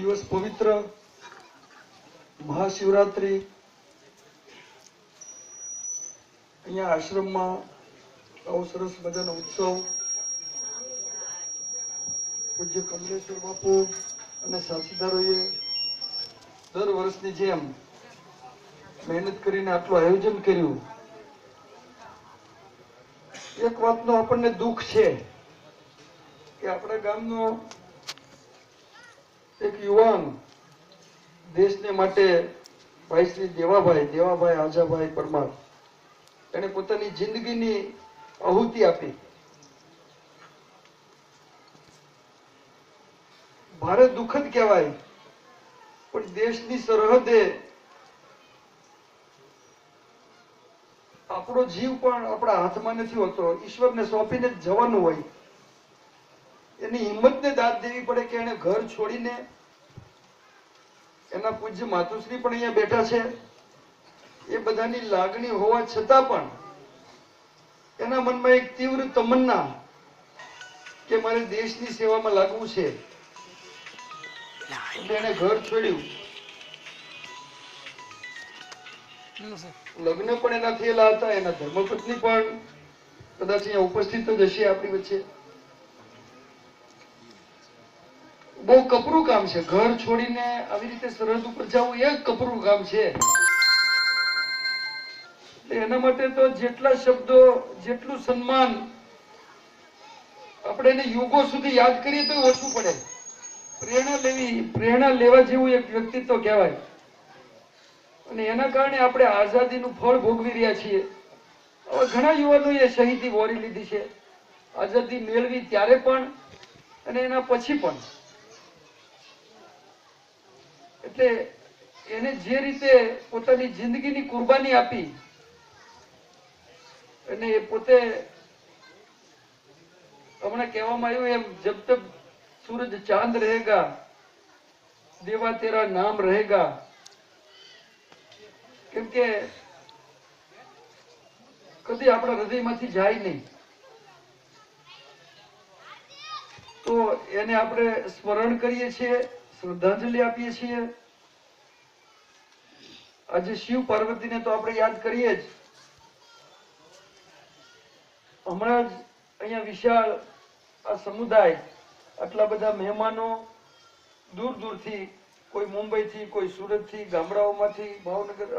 દિવસ પવિત્ર મહાશિવરાત્રી અહીંયા આશ્રમમાં આવો સરસ મજાનો ઉત્સવ પૂજ્ય કમલેશ્વર બાપુ અને સાથીદારોએ દર વર્ષની જેમ મહેનત કરીને આટલું આયોજન કર્યું. એક વાતનો આપણને દુઃખ છે કે આપણા ગામનો એક યુવાન દેશને માટે ભાઈ શ્રી દેવાભાઈ આજાભાઈ પરમાર એને પોતાની જિંદગીની આહુતિ આપી. ભારે દુઃખદ કહેવાય, પણ દેશની સરહદે આપણો જીવ પણ આપણા હાથમાં નથી હોતો, ઈશ્વરને સોંપીને જ જવાનું હોય. એની હિંમતને દાદ દેવી પડે કે એને ઘર છોડીને, એના પૂજ્ય માતુશ્રી પણ અહીંયા બેઠા છે, એ બધાની લાગણી હોવા છતાં પણ એના મનમાં એક તીવ્ર તમન્ના કે મારે દેશની સેવામાં લાગવું છે, એટલે એને ઘર છોડ્યું. લગ્ન પણ એના થયેલા હતા, એના ધર્મપત્ની પણ કદાચ અહીંયા ઉપસ્થિત જ હશે આપણી વચ્ચે. બહુ કપરું કામ છે, ઘર છોડીને આવી રીતે સરહદ ઉપર જવું એ કપરું કામ છે. એના માટે તો જેટલા શબ્દો, જેટલું સન્માન આપણે એને યુગો સુધી યાદ કરીએ તો ઓછું પડે. પ્રેરણા લેવા જેવું એક વ્યક્તિત્વ કહેવાય. અને એના કારણે આપણે આઝાદીનું ફળ ભોગવી રહ્યા છીએ. હવે ઘણા યુવાનોએ શહીદી વોરી લીધી છે, આઝાદી મેળવી ત્યારે પણ અને એના પછી પણ. એટલે એને જે રીતે પોતાની જિંદગીની કુરબાની આપી, અને એ પોતે હમણાં કહેવામાં આવ્યું એમ, જબ તક સૂરજ ચાંદ રહેગા દેવા તેરા નામ રહેગા. કેમ કે કદી આપણા હૃદયમાંથી જાય નહીં. તો એને આપણે સ્મરણ કરીએ છીએ, શ્રદ્ધાંજલિ આપીએ છીએ. આજે શિવ પાર્વતીને તો આપણે યાદ કરીએ જ. હમણાં જ અહીંયા વિશાળ આ સમુદાય, આટલા બધા મહેમાનો દૂર દૂરથી, કોઈ મુંબઈથી, કોઈ સુરતથી, ગામડાઓમાંથી, ભાવનગર